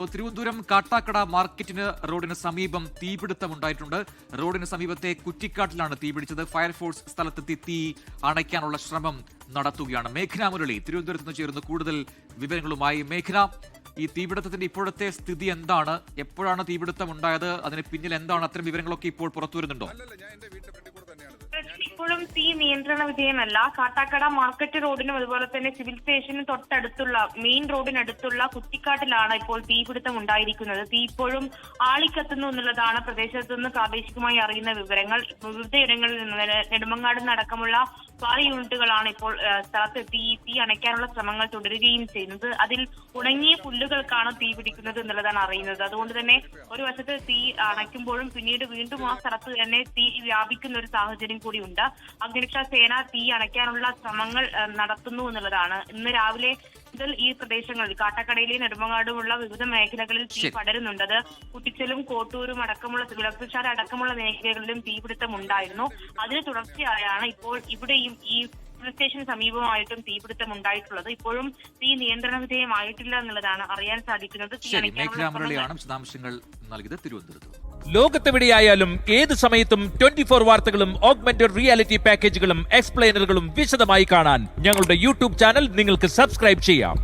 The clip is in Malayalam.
തിരുവനന്തപുരം കാട്ടാക്കട മാർക്കറ്റിന് റോഡിന് സമീപം തീപിടുത്തമുണ്ടായിട്ടുണ്ട്. റോഡിന് സമീപത്തെ കുറ്റിക്കാട്ടിലാണ് തീപിടിച്ചത്. ഫയർഫോഴ്സ് സ്ഥലത്തെത്തി തീ അണയ്ക്കാനുള്ള ശ്രമം നടത്തുകയാണ്. മേഘന മുരളി തിരുവനന്തപുരത്ത് നിന്ന് ചേരുന്നു കൂടുതൽ വിവരങ്ങളുമായി. മേഘന, ഈ തീപിടുത്തത്തിന്റെ ഇപ്പോഴത്തെ സ്ഥിതി എന്താണ്? എപ്പോഴാണ് തീപിടുത്തം ഉണ്ടായത്? അതിന് പിന്നിൽ എന്താണ്? അത്തരം വിവരങ്ങളൊക്കെ ഇപ്പോൾ പുറത്തു വരുന്നുണ്ടോ? ഇപ്പോഴും തീ നിയന്ത്രണ വിധേയമല്ല. കാട്ടാക്കട മാർക്കറ്റ് റോഡിനും അതുപോലെ തന്നെ സിവിൽ സ്റ്റേഷനും തൊട്ടടുത്തുള്ള മെയിൻ റോഡിനടുത്തുള്ള കുറ്റിക്കാട്ടിലാണ് ഇപ്പോൾ തീപിടുത്തം ഉണ്ടായിരിക്കുന്നത്. തീ ഇപ്പോഴും ആളിക്കത്തുന്നു എന്നുള്ളതാണ് പ്രദേശത്തു നിന്ന് പ്രാദേശികമായി അറിയുന്ന വിവരങ്ങൾ. വിവിധയിടങ്ങളിൽ നിന്ന് നെടുമങ്ങാട് അടക്കമുള്ള ഫയർ യൂണിറ്റുകളാണ് ഇപ്പോൾ സ്ഥലത്തെത്തി തീ അണയ്ക്കാനുള്ള ശ്രമങ്ങൾ തുടരുകയും ചെയ്യുന്നത്. അതിൽ ഉണങ്ങിയ പുല്ലുകൾക്കാണ് തീ പിടിക്കുന്നത് എന്നുള്ളതാണ് അറിയുന്നത്. അതുകൊണ്ട് തന്നെ ഒരു വശത്ത് തീ അണയ്ക്കുമ്പോഴും പിന്നീട് വീണ്ടും ആ സ്ഥലത്ത് തന്നെ തീ വ്യാപിക്കുന്ന ഒരു സാഹചര്യം കൂടിയുണ്ട്. അഗ്നിരക്ഷാ സേന തീ അണയ്ക്കാനുള്ള ശ്രമങ്ങൾ നടത്തുന്നു എന്നുള്ളതാണ്. ഇന്ന് രാവിലെ മുതൽ ഈ പ്രദേശങ്ങളിൽ കാട്ടാക്കടയിലെയും നെടുമങ്ങാടുമുള്ള വിവിധ മേഖലകളിൽ തീ പടരുന്നുണ്ട്. അത് കുട്ടിച്ചലും കോട്ടൂരും അടക്കമുള്ള വിളക്കുശാല അടക്കമുള്ള മേഖലകളിലും തീപിടുത്തം ഉണ്ടായിരുന്നു. അതിന് തുടർച്ചയായാണ് ഇപ്പോൾ ഇവിടെയും ഈ സിവിൽ സ്റ്റേഷന് സമീപമായിട്ടും തീപിടുത്തം ഉണ്ടായിട്ടുള്ളത്. ഇപ്പോഴും തീ നിയന്ത്രണ വിധേയമായിട്ടില്ല എന്നുള്ളതാണ് അറിയാൻ സാധിക്കുന്നത്. വിശദാംശങ്ങൾ നൽകിയത് തിരുവനന്തപുരത്ത്. ലോകത്തെവിടെയായാലും ഏത് സമയത്തും 24 വാർത്തകളും ഓഗ്മെന്റഡ് റിയാലിറ്റി പാക്കേജുകളും എക്സ്പ്ലെയിനറുകളും വിശദമായി കാണാൻ ഞങ്ങളുടെ യൂട്യൂബ് ചാനൽ നിങ്ങൾക്ക് സബ്സ്ക്രൈബ് ചെയ്യാം.